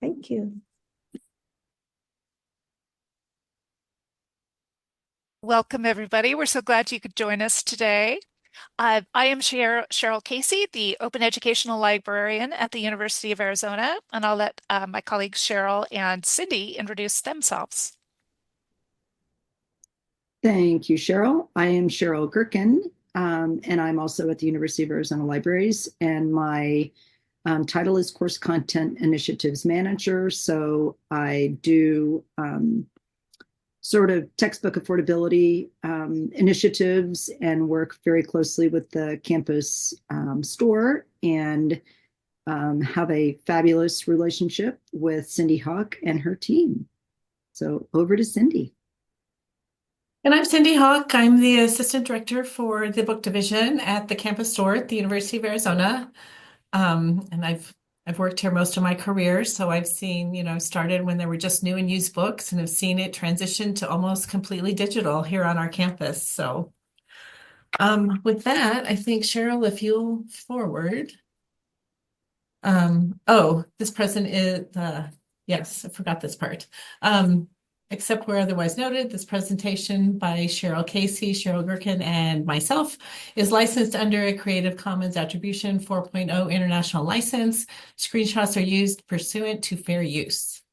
Thank you. Welcome, everybody. We're so glad you could join us today. I am Cheryl Casey, the Open Educational Librarian at the University of Arizona, and I'll let my colleagues Cheryl and Cindy introduce themselves. Thank you, Cheryl. I am Cheryl Gerken, and I'm also at the University of Arizona Libraries, and my title is Course Content Initiatives Manager. So I do sort of textbook affordability initiatives and work very closely with the campus store and have a fabulous relationship with Cindy Hawk and her team. So over to Cindy. And I'm Cindy Hawk. I'm the Assistant Director for the Book Division at the campus store at the University of Arizona. And I've worked here most of my career, so I've seen, started when there were just new and used books and have seen it transition to almost completely digital here on our campus. So with that, I think, Cheryl, if you'll forward. This present is, yes, I forgot this part. Except where otherwise noted, this presentation by Cheryl Casey, Cheryl Gerken, and myself is licensed under a Creative Commons Attribution 4.0 International License. Screenshots are used pursuant to fair use.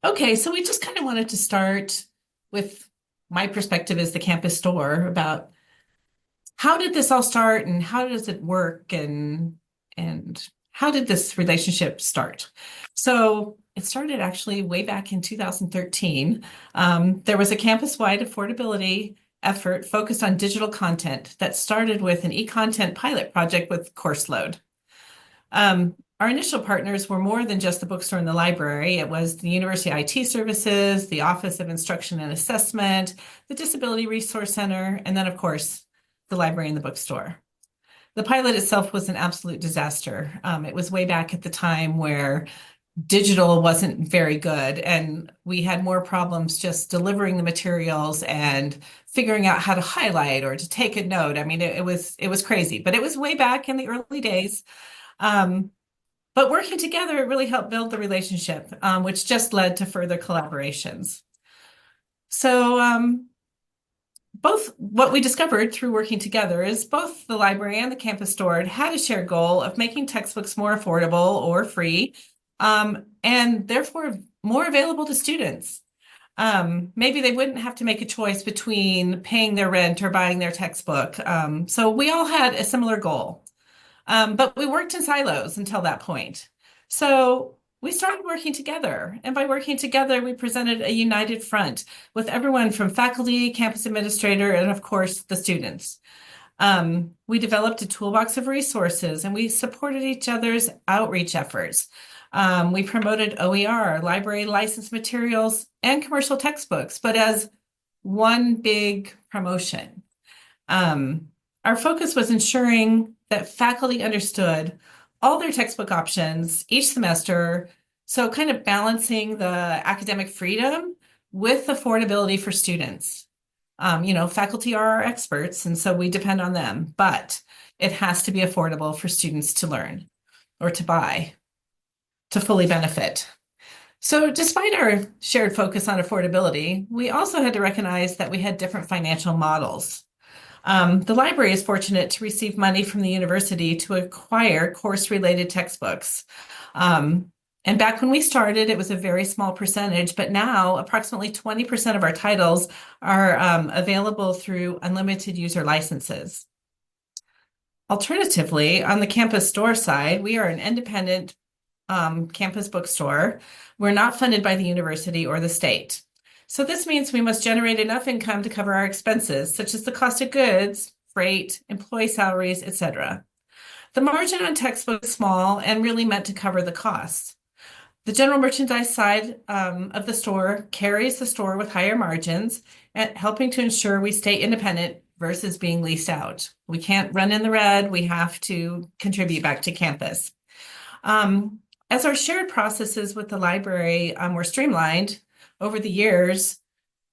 Okay, so we just kind of wanted to start with my perspective as the campus store about how did this all start and how does it work and how did this relationship start? So it started actually way back in 2013. There was a campus-wide affordability effort focused on digital content that started with an e-content pilot project with CourseLoad. Our initial partners were more than just the bookstore and the library. It was the University IT Services, the Office of Instruction and Assessment, the Disability Resource Center, and then, of course, the library and the bookstore. The pilot itself was an absolute disaster. It was way back at the time where digital wasn't very good, and we had more problems just delivering the materials and figuring out how to highlight or to take a note. I mean, it was crazy, but it was way back in the early days. But working together, it really helped build the relationship, which just led to further collaborations. So both what we discovered through working together is both the library and the campus store had a shared goal of making textbooks more affordable or free, and therefore more available to students. Maybe they wouldn't have to make a choice between paying their rent or buying their textbook. So we all had a similar goal, but we worked in silos until that point. So we started working together, and by working together, we presented a united front with everyone from faculty, campus administrator, and of course, the students. We developed a toolbox of resources, and we supported each other's outreach efforts. We promoted OER, library licensed materials, and commercial textbooks, but as one big promotion. Our focus was ensuring that faculty understood all their textbook options each semester, so kind of balancing the academic freedom with affordability for students. Faculty are our experts, and so we depend on them, but it has to be affordable for students to learn or to buy to fully benefit. So despite our shared focus on affordability, we also had to recognize that we had different financial models. The library is fortunate to receive money from the university to acquire course-related textbooks. And back when we started, it was a very small percentage, but now approximately 20% of our titles are available through unlimited user licenses. Alternatively, on the campus store side, we are an independent campus bookstore. We're not funded by the university or the state. So this means we must generate enough income to cover our expenses, such as the cost of goods, freight, employee salaries, etc. The margin on textbooks is small and really meant to cover the costs. The general merchandise side of the store carries the store with higher margins, and helping to ensure we stay independent versus being leased out. We can't run in the red. We have to contribute back to campus. As our shared processes with the library were streamlined over the years,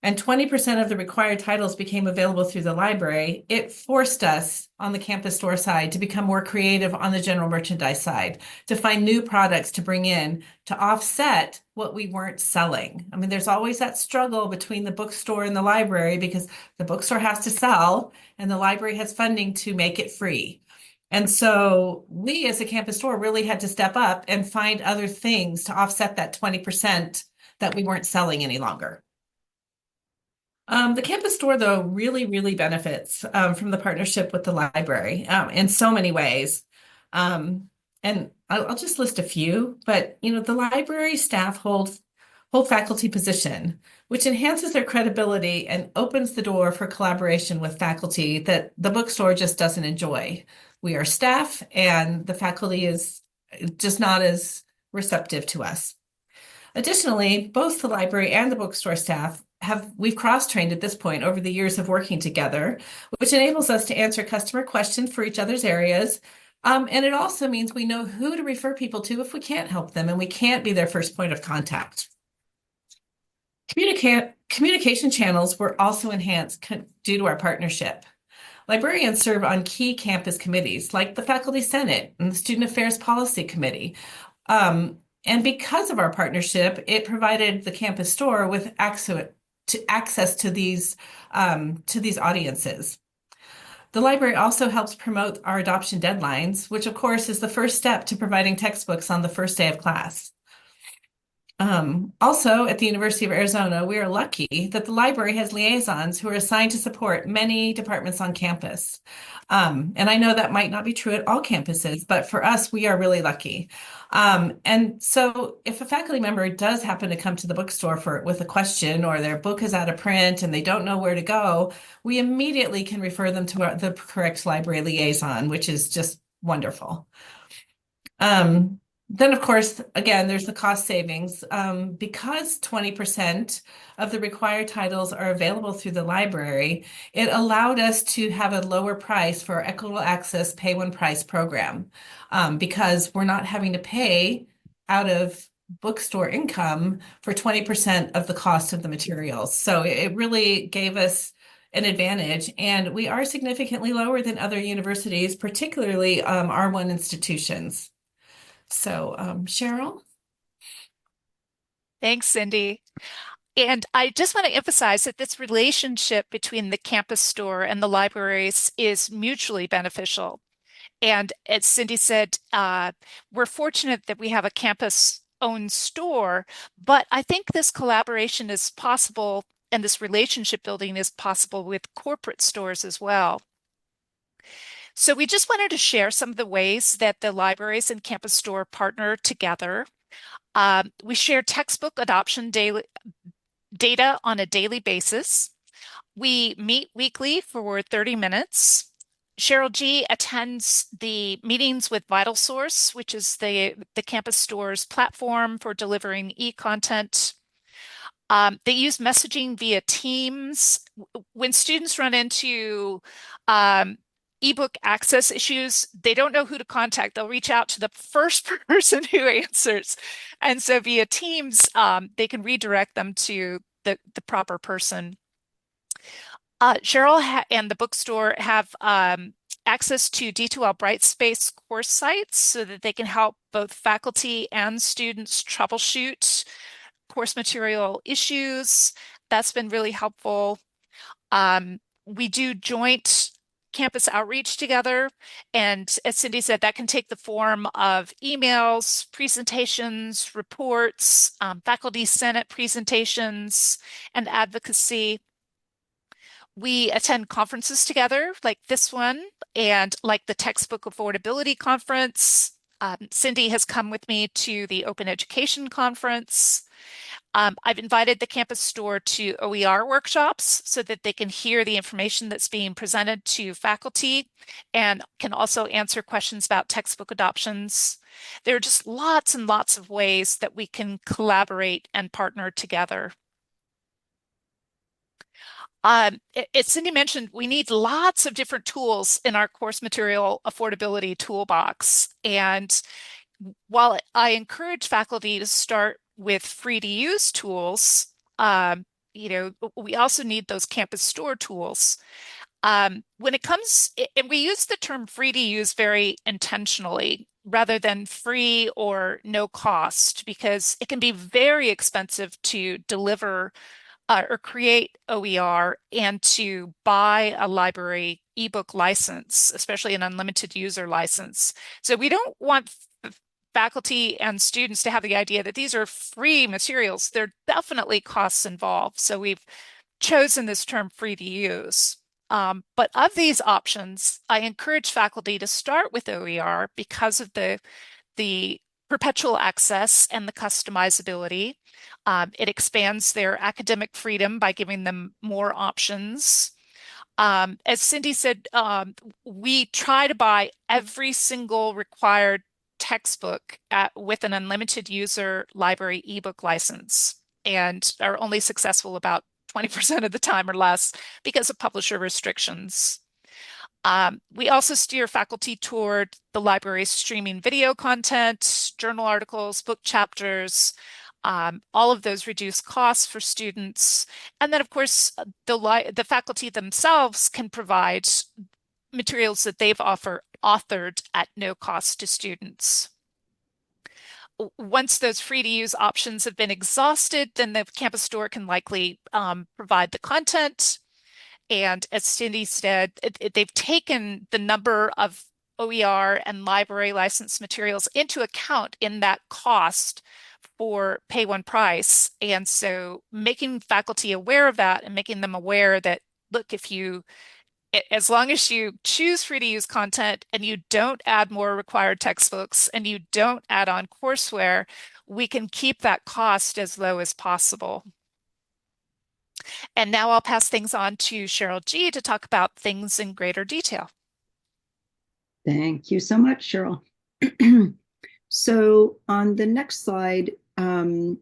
and 20% of the required titles became available through the library, it forced us on the campus store side to become more creative on the general merchandise side, to find new products to bring in to offset what we weren't selling. I mean, there's always that struggle between the bookstore and the library because the bookstore has to sell and the library has funding to make it free. And so we as a campus store really had to step up and find other things to offset that 20% that we weren't selling any longer. The campus store, though, really, really benefits from the partnership with the library in so many ways. And I'll just list a few, but the library staff hold faculty position, which enhances their credibility and opens the door for collaboration with faculty that the bookstore just doesn't enjoy. We are staff, and the faculty is just not as receptive to us. Additionally, both the library and the bookstore staff we've cross-trained at this point over the years of working together, which enables us to answer customer questions for each other's areas. And it also means we know who to refer people to if we can't help them and we can't be their first point of contact. Communication channels were also enhanced due to our partnership. Librarians serve on key campus committees like the Faculty Senate and the Student Affairs Policy Committee. And because of our partnership, it provided the campus store with access to these audiences. The library also helps promote our adoption deadlines, which of course is the first step to providing textbooks on the first day of class. Also, at the University of Arizona, we are lucky that the library has liaisons who are assigned to support many departments on campus. And I know that might not be true at all campuses, but for us, we are really lucky. And so if a faculty member does happen to come to the bookstore with a question, or their book is out of print and they don't know where to go, we immediately can refer them to the correct library liaison, which is just wonderful. Then, of course, again, there's the cost savings. Because 20% of the required titles are available through the library, it allowed us to have a lower price for our Equitable Access Pay One Price program, because we're not having to pay out of bookstore income for 20% of the cost of the materials. So it really gave us an advantage, and we are significantly lower than other universities, particularly R1 institutions. So, Cheryl? Thanks, Cindy. And I just want to emphasize that this relationship between the campus store and the libraries is mutually beneficial. And as Cindy said, we're fortunate that we have a campus-owned store, but I think this collaboration is possible and this relationship building is possible with corporate stores as well. So we just wanted to share some of the ways that the libraries and campus store partner together. We share textbook adoption data on a daily basis. We meet weekly for 30 minutes. Cheryl G attends the meetings with VitalSource, which is the campus store's platform for delivering e-content. They use messaging via Teams. When students run into ebook access issues, they don't know who to contact. They'll reach out to the first person who answers. And so via Teams, they can redirect them to the proper person. Cheryl and the bookstore have access to D2L Brightspace course sites so that they can help both faculty and students troubleshoot course material issues. That's been really helpful. We do joint campus outreach together. And as Cindy said, that can take the form of emails, presentations, reports, faculty senate presentations, and advocacy. We attend conferences together like this one and like the Textbook Affordability Conference. Cindy has come with me to the Open Education Conference. I've invited the campus store to OER workshops so that they can hear the information that's being presented to faculty and can also answer questions about textbook adoptions. There are just lots and lots of ways that we can collaborate and partner together. As Cindy mentioned, we need lots of different tools in our course material affordability toolbox. And while I encourage faculty to start with free to use tools, we also need those campus store tools. When it comes, and we use the term free to use very intentionally rather than free or no cost, because it can be very expensive to deliver or create OER and to buy a library ebook license, especially an unlimited user license. So we don't want faculty and students to have the idea that these are free materials. There are definitely costs involved. So we've chosen this term free to use. But of these options, I encourage faculty to start with OER because of the perpetual access and the customizability. It expands their academic freedom by giving them more options. As Cindy said, we try to buy every single required textbook with an unlimited user library ebook license and are only successful about 20% of the time or less because of publisher restrictions. We also steer faculty toward the library's streaming video content, journal articles, book chapters. All of those reduce costs for students. And then, of course, the faculty themselves can provide materials that they've authored at no cost to students. Once those free to use options have been exhausted, then the campus store can likely provide the content. And as Cindy said, they've taken the number of OER and library license materials into account in that cost for pay one price. And so making faculty aware of that and making them aware that, look, as long as you choose free to use content and you don't add more required textbooks and you don't add on courseware, we can keep that cost as low as possible. And now I'll pass things on to Cheryl G. to talk about things in greater detail. Thank you so much, Cheryl. So on the next slide, I'm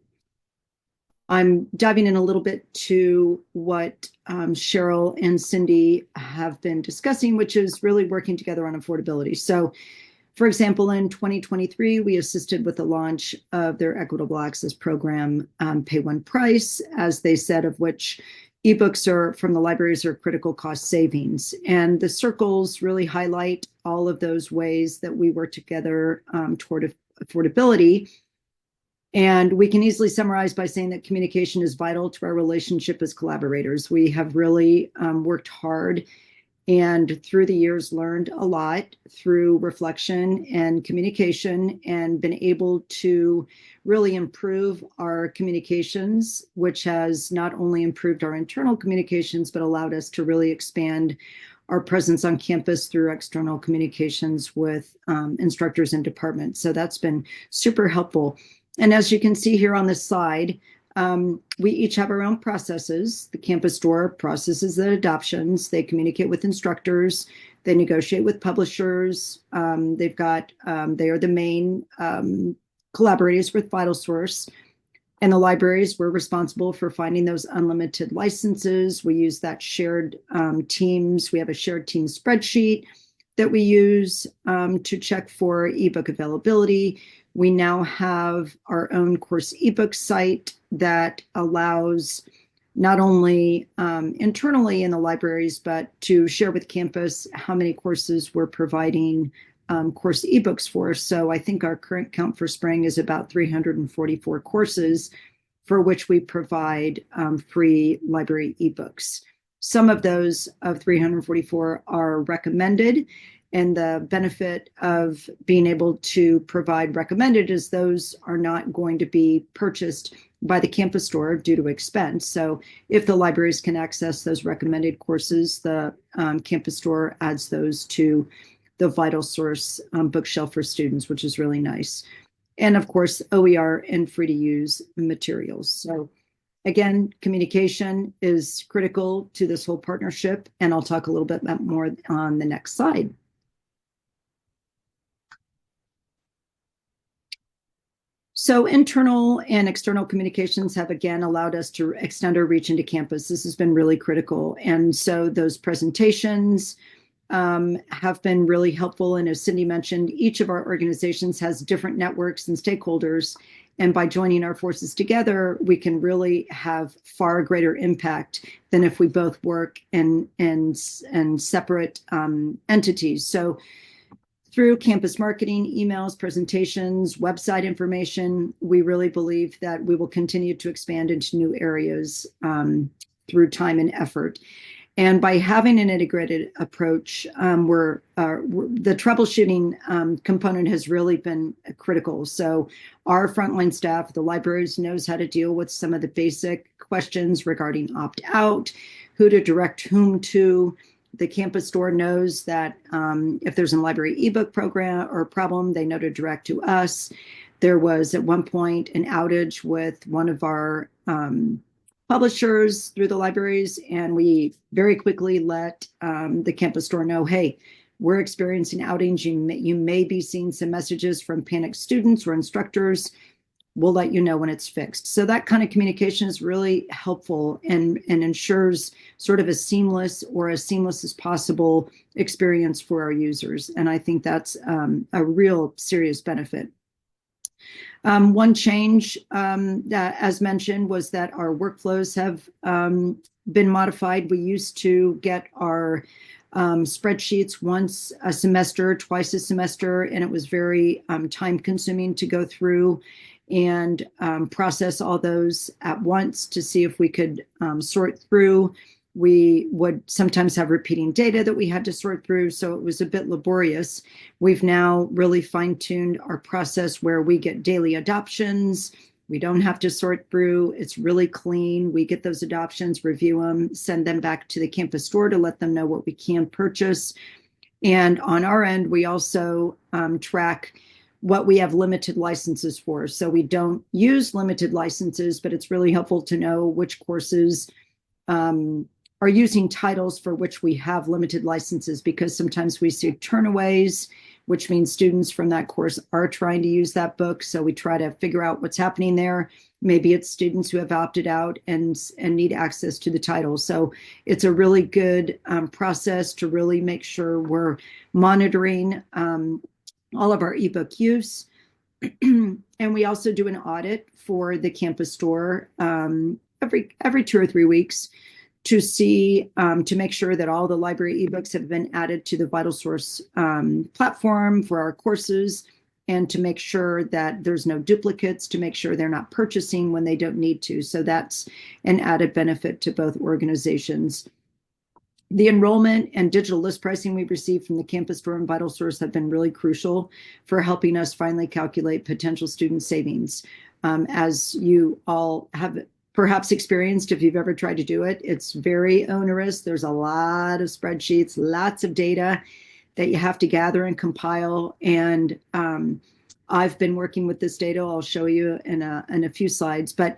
diving in a little bit to what Cheryl and Cindy have been discussing, which is really working together on affordability. So, for example, in 2023, we assisted with the launch of their equitable access program, Pay One Price, as they said, of which ebooks are from the libraries are critical cost savings. And the circles really highlight all of those ways that we work together toward affordability. And we can easily summarize by saying that communication is vital to our relationship as collaborators. We have really worked hard and through the years learned a lot through reflection and communication and been able to really improve our communications, which has not only improved our internal communications, but allowed us to really expand our presence on campus through external communications with instructors and departments. So that's been super helpful. And as you can see here on this slide, we each have our own processes. The campus store processes the adoptions. They communicate with instructors. They negotiate with publishers. They are the main collaborators with VitalSource. And the libraries were responsible for finding those unlimited licenses. We use that shared teams. We have a shared team spreadsheet that we use to check for ebook availability. We now have our own course ebook site that allows not only internally in the libraries, but to share with campus how many courses we're providing course ebooks for. So I think our current count for spring is about 344 courses for which we provide free library ebooks. Some of those of 344 are recommended. And the benefit of being able to provide recommended is those are not going to be purchased by the campus store due to expense. So if the libraries can access those recommended courses, the campus store adds those to the VitalSource bookshelf for students, which is really nice. And of course, OER and free to use materials. So again, communication is critical to this whole partnership. And I'll talk a little bit more on the next slide. So internal and external communications have again allowed us to extend our reach into campus. This has been really critical. And so those presentations have been really helpful. And as Cindy mentioned, each of our organizations has different networks and stakeholders. And by joining our forces together, we can really have far greater impact than if we both work in separate entities. So through campus marketing, emails, presentations, website information, we really believe that we will continue to expand into new areas through time and effort. And by having an integrated approach, the troubleshooting component has really been critical. So our frontline staff, the libraries, knows how to deal with some of the basic questions regarding opt-out, who to direct whom to. The campus store knows that if there's a library ebook program or problem, they know to direct to us. There was at one point an outage with one of our publishers through the libraries, and we very quickly let the campus store know, hey, we're experiencing outings. You may be seeing some messages from panicked students or instructors. We'll let you know when it's fixed. So that kind of communication is really helpful and ensures sort of a seamless as possible experience for our users. And I think that's a real serious benefit. One change that, as mentioned, was that our workflows have been modified. We used to get our spreadsheets once a semester, twice a semester, and it was very time consuming to go through and process all those at once to see if we could sort through. We would sometimes have repeating data that we had to sort through, so it was a bit laborious. We've now really fine-tuned our process where we get daily adoptions. We don't have to sort through. It's really clean. We get those adoptions, review them, send them back to the campus store to let them know what we can purchase. And on our end, we also track what we have limited licenses for. So we don't use limited licenses, but it's really helpful to know which courses are using titles for which we have limited licenses, because sometimes we see turnaways, which means students from that course are trying to use that book. So we try to figure out what's happening there. Maybe it's students who have opted out and need access to the title. So it's a really good process to really make sure we're monitoring all of our ebook use. And we also do an audit for the campus store every 2 or 3 weeks to see, to make sure that all the library ebooks have been added to the VitalSource platform for our courses, and to make sure that there's no duplicates, to make sure they're not purchasing when they don't need to. So that's an added benefit to both organizations. The enrollment and digital list pricing we've received from the campus store and VitalSource have been really crucial for helping us finally calculate potential student savings. As you all have perhaps experienced, if you've ever tried to do it, it's very onerous. There's a lot of spreadsheets, lots of data that you have to gather and compile. And I've been working with this data. I'll show you in a few slides, but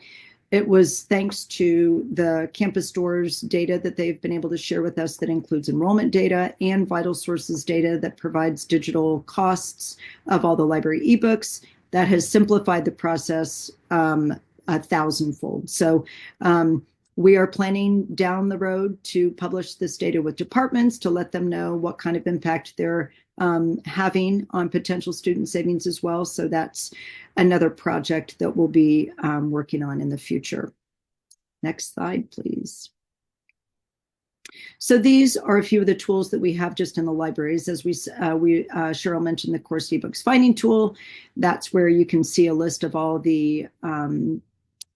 it was thanks to the campus stores data that they've been able to share with us that includes enrollment data and VitalSource's data that provides digital costs of all the library ebooks. That has simplified the process 1,000-fold. So we are planning down the road to publish this data with departments to let them know what kind of impact they're having on potential student savings as well. So that's another project that we'll be working on in the future. Next slide, please. So these are a few of the tools that we have just in the libraries. As Cheryl mentioned the course ebooks finding tool. That's where you can see a list of all the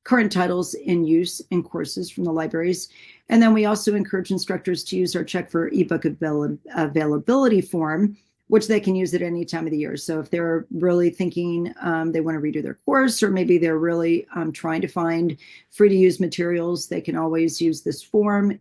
current titles in use in courses from the libraries. And then we also encourage instructors to use our check for ebook availability form, which they can use at any time of the year. So if they're really thinking they want to redo their course, or maybe they're really trying to find free to use materials, they can always use this form.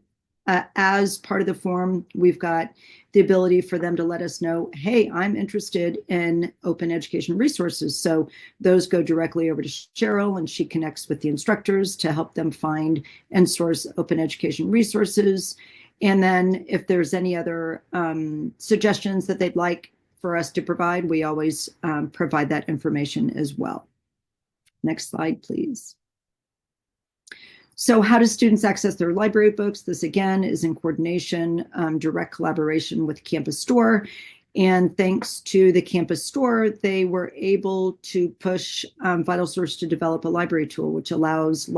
As part of the form, we've got the ability for them to let us know, hey, I'm interested in open education resources. So those go directly over to Cheryl, and she connects with the instructors to help them find and source open education resources. And then if there's any other suggestions that they'd like for us to provide, we always provide that information as well. Next slide, please. So how do students access their library books? This again is in coordination, direct collaboration with Campus Store. And thanks to the Campus Store, they were able to push VitalSource to develop a library tool, which allows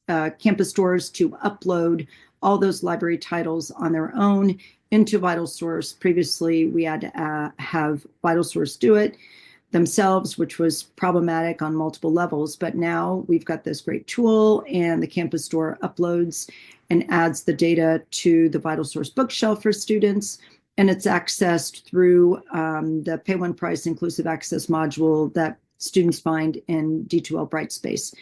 campus stores to upload all those library titles on their own into VitalSource. Previously, we had to have VitalSource do it themselves, which was problematic on multiple levels. But now we've got this great tool, and the Campus Store uploads and adds the data to the VitalSource bookshelf for students. And it's accessed through the Pay One Price Inclusive Access module that students find in D2L Brightspace.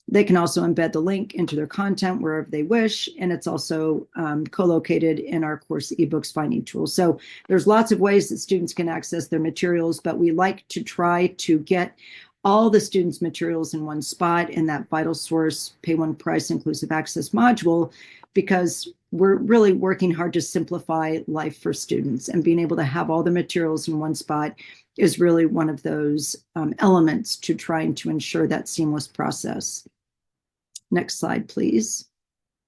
They can also embed the link into their content wherever they wish, and it's also co-located in our course ebooks finding tool. So there's lots of ways that students can access their materials, but we like to try to get all the students' materials in one spot in that VitalSource Pay One Price Inclusive Access module, because we're really working hard to simplify life for students, and being able to have all the materials in one spot is really one of those elements to trying to ensure that seamless process. Next slide, please.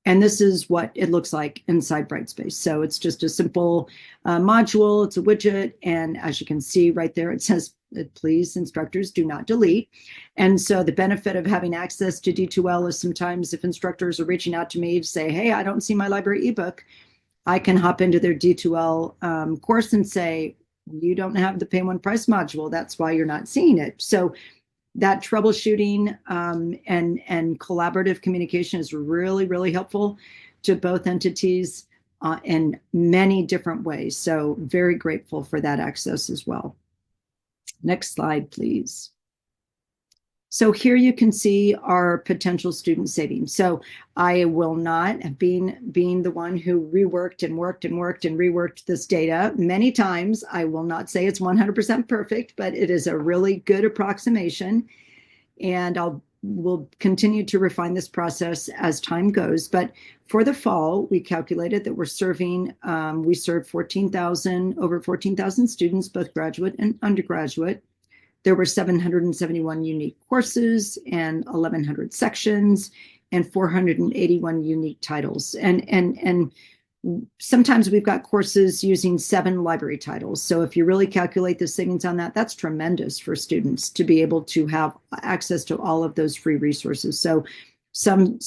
And this is what it looks like inside Brightspace. So it's just a simple module. It's a widget. And as you can see right there, it says, please, instructors, do not delete. And so the benefit of having access to D2L is sometimes if instructors are reaching out to me to say, hey, I don't see my library ebook, I can hop into their D2L course and say, you don't have the Pay One Price module. That's why you're not seeing it. So that troubleshooting and collaborative communication is really, really helpful to both entities in many different ways. So very grateful for that access as well. Next slide, please. So here you can see our potential student savings. So I will not, being the one who reworked and worked and worked and reworked this data many times, I will not say it's 100% perfect, but it is a really good approximation. And we'll continue to refine this process as time goes. But for the fall, we calculated that we served over 14,000 students, both graduate and undergraduate. There were 771 unique courses and 1,100 sections and 481 unique titles. And sometimes we've got courses using 7 library titles. So if you really calculate the savings on that, that's tremendous for students to be able to have access to all of those free resources. So some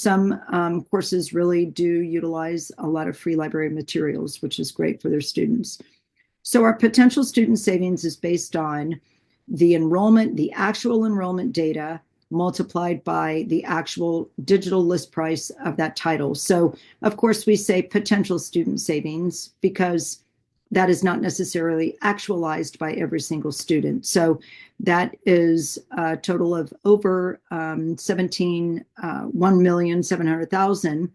courses really do utilize a lot of free library materials, which is great for their students. So our potential student savings is based on the actual enrollment data multiplied by the actual digital list price of that title. So of course we say potential student savings because that is not necessarily actualized by every single student. So that is a total of over 1,700,000,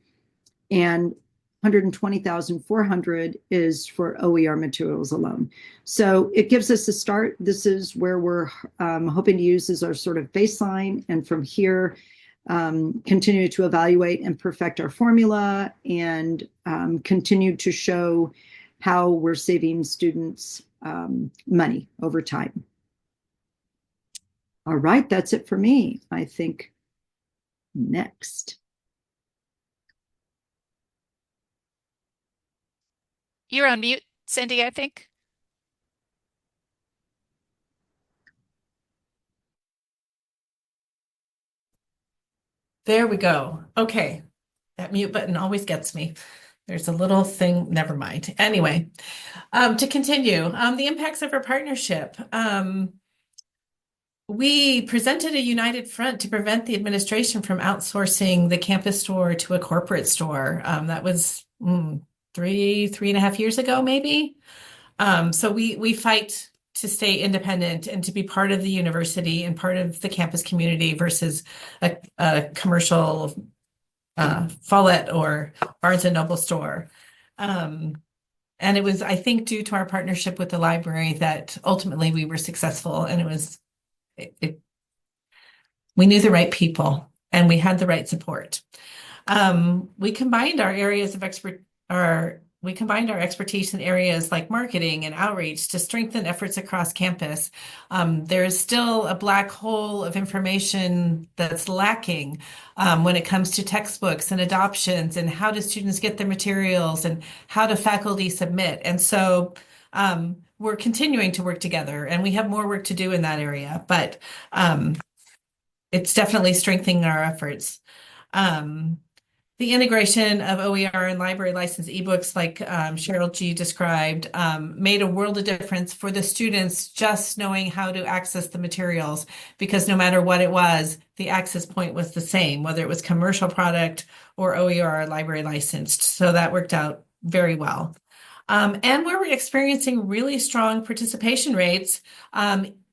and 120,400 is for OER materials alone. So it gives us a start. This is where we're hoping to use as our sort of baseline, and from here continue to evaluate and perfect our formula, and continue to show how we're saving students money over time. All right, that's it for me. I think next. You're on mute, Cindy, I think. There we go. Okay. That mute button always gets me. There's a little thing, never mind. Anyway, to continue, the impacts of our partnership. We presented a united front to prevent the administration from outsourcing the campus store to a corporate store. That was 3.5 years ago, maybe. So we fight to stay independent and to be part of the university and part of the campus community versus a commercial Follett or Barnes and Noble store. And it was, I think, due to our partnership with the library that ultimately we were successful, and we knew the right people and we had the right support. We combined our areas of we combined our expertise in areas like marketing and outreach to strengthen efforts across campus. There is still a black hole of information that's lacking when it comes to textbooks and adoptions and how do students get their materials and how do faculty submit. And so we're continuing to work together, and we have more work to do in that area, but it's definitely strengthening our efforts. Um, the integration of OER and library licensed ebooks, like Cheryl G described, made a world of difference for the students just knowing how to access the materials, because no matter what it was, the access point was the same, whether it was commercial product or OER or library licensed. So that worked out very well. And we're experiencing really strong participation rates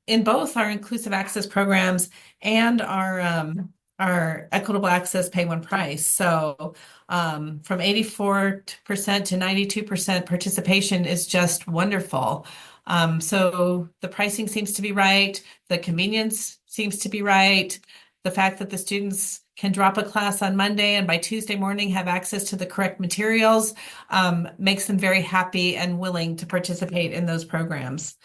in both our inclusive access programs and our equitable access pay one price. So from 84% to 92% participation is just wonderful. So the pricing seems to be right. The convenience seems to be right. The fact that the students can drop a class on Monday and by Tuesday morning have access to the correct materials makes them very happy and willing to participate in those programs.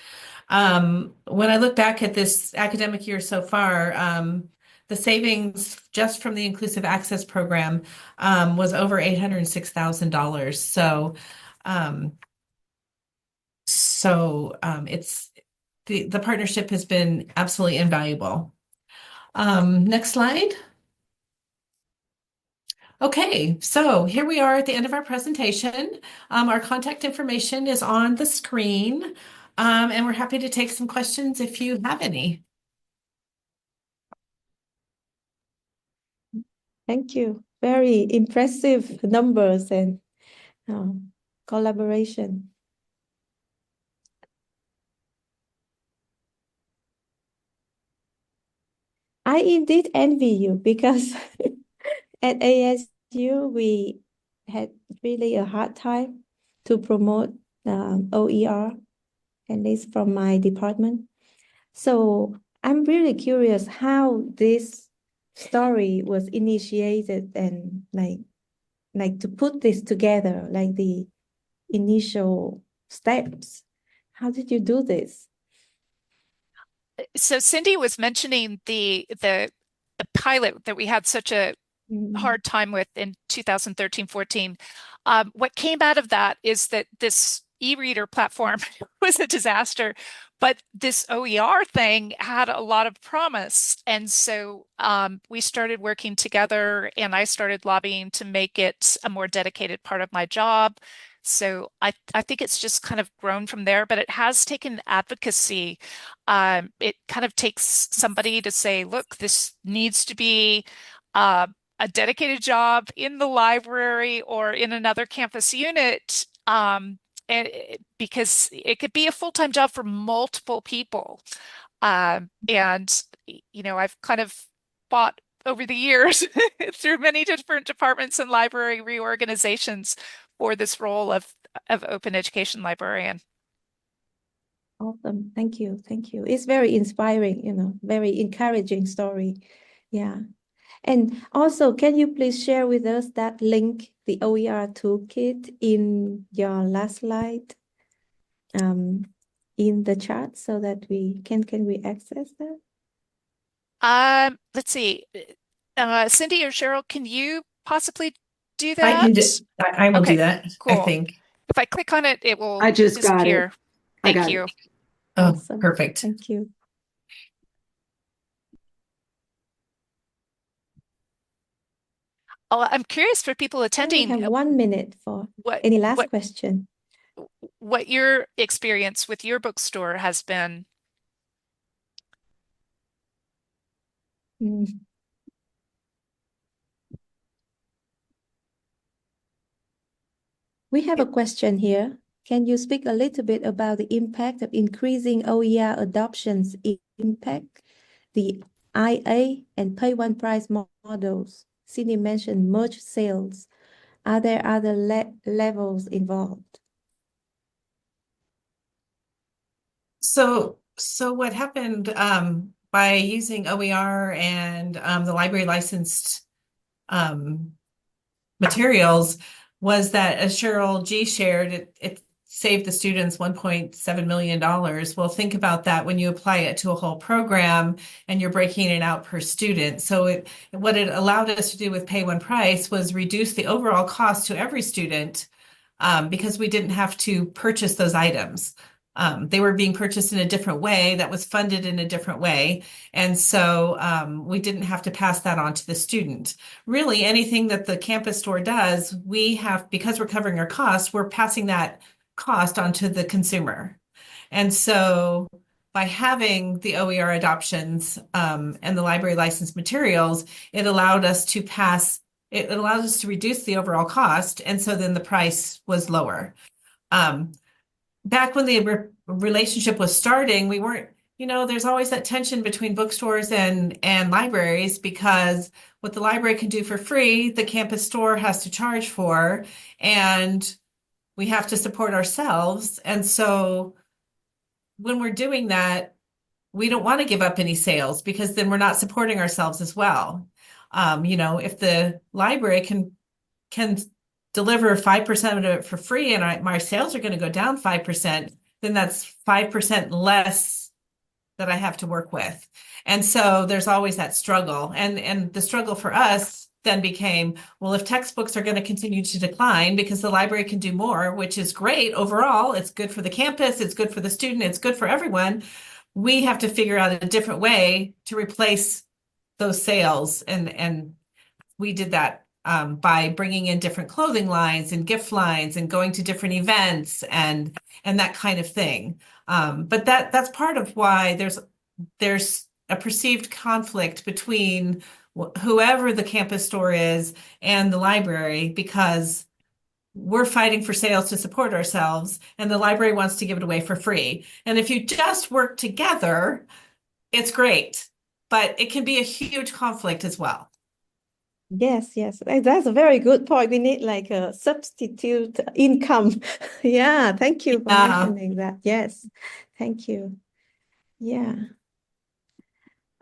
When I look back at this academic year so far, the savings just from the Inclusive Access Program was over $806,000. It's the partnership has been absolutely invaluable. Next slide. Okay, so here we are at the end of our presentation. Our contact information is on the screen, and we're happy to take some questions if you have any. Thank you. Very impressive numbers and collaboration. I indeed envy you because at ASU we had really a hard time to promote OER, at least from my department. So I'm really curious how this story was initiated and like to put this together, like the initial steps. How did you do this? So Cindy was mentioning the pilot that we had such a hard time with in 2013-14. What came out of that is that this e-reader platform was a disaster, but this OER thing had a lot of promise. And so we started working together, and I started lobbying to make it a more dedicated part of my job. So I think it's just kind of grown from there, but it has taken advocacy. It kind of takes somebody to say, look, this needs to be a dedicated job in the library or in another campus unit, because it could be a full-time job for multiple people. And, I've kind of fought over the years through many different departments and library reorganizations for this role of open education librarian. Awesome. Thank you. Thank you. It's very inspiring, very encouraging story. Yeah. And also, can you please share with us that link, the OER toolkit in your last slide, in the chat so that we can we access that? Let's see. Cindy or Cheryl, can you possibly do I that? can do, I will do Okay, that, I cool. think. If I click on it, it will I just got it. disappear. I Thank got you. it. Oh, Awesome. perfect. Thank you. I'm curious for people We attending, have 1 minute for what any last question. what your experience with your bookstore has been. Mm. We have a question here. Can you speak a little bit about the impact of increasing OER adoptions impact the IA and pay one price models? Cindy mentioned merge sales. Are there other levels involved? So what happened by using OER and the library licensed materials was that, as Cheryl G shared, it saved the students $1.7 million. Well, think about that when you apply it to a whole program and you're breaking it out per student. So what it allowed us to do with Pay One Price was reduce the overall cost to every student, because we didn't have to purchase those items. They were being purchased in a different way, that was funded in a different way. And so we didn't have to pass that on to the student. Really, anything that the campus store does, we have, because we're covering our costs, we're passing that cost onto the consumer. And so by having the OER adoptions and the library licensed materials, it allowed us to reduce the overall cost. And so then the price was lower. Back when the relationship was starting, we weren't, there's always that tension between bookstores and libraries, because what the library can do for free, the campus store has to charge for, and we have to support ourselves. And so when we're doing that, we don't want to give up any sales, because then we're not supporting ourselves as well. If the library can deliver 5% of it for free and my sales are going to go down 5%, then that's 5% less that I have to work with. And so there's always that struggle. And the struggle for us then became, well, if textbooks are going to continue to decline because the library can do more, which is great overall, it's good for the campus, it's good for the student, it's good for everyone, we have to figure out a different way to replace those sales. And we did that by bringing in different clothing lines and gift lines and going to different events and that kind of thing. But that's part of why there's a perceived conflict between whoever the campus store is and the library, because we're fighting for sales to support ourselves and the library wants to give it away for free. And if you just work together, it's great, but it can be a huge conflict as well. Yes, that's a very good point. We need like a substitute income. Yeah, thank you for mentioning that. Yes, thank you. Yeah.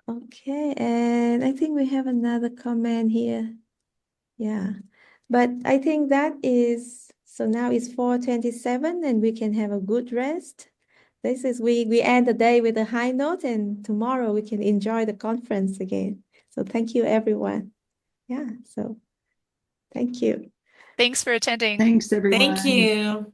Okay, and I think we have another comment here. Yeah, but I think that is, so now it's 4:27 and we can have a good rest. We end the day with a high note, and tomorrow we can enjoy the conference again. So thank you, everyone. Yeah, so thank you. Thanks for attending. Thanks, everyone. Thank you.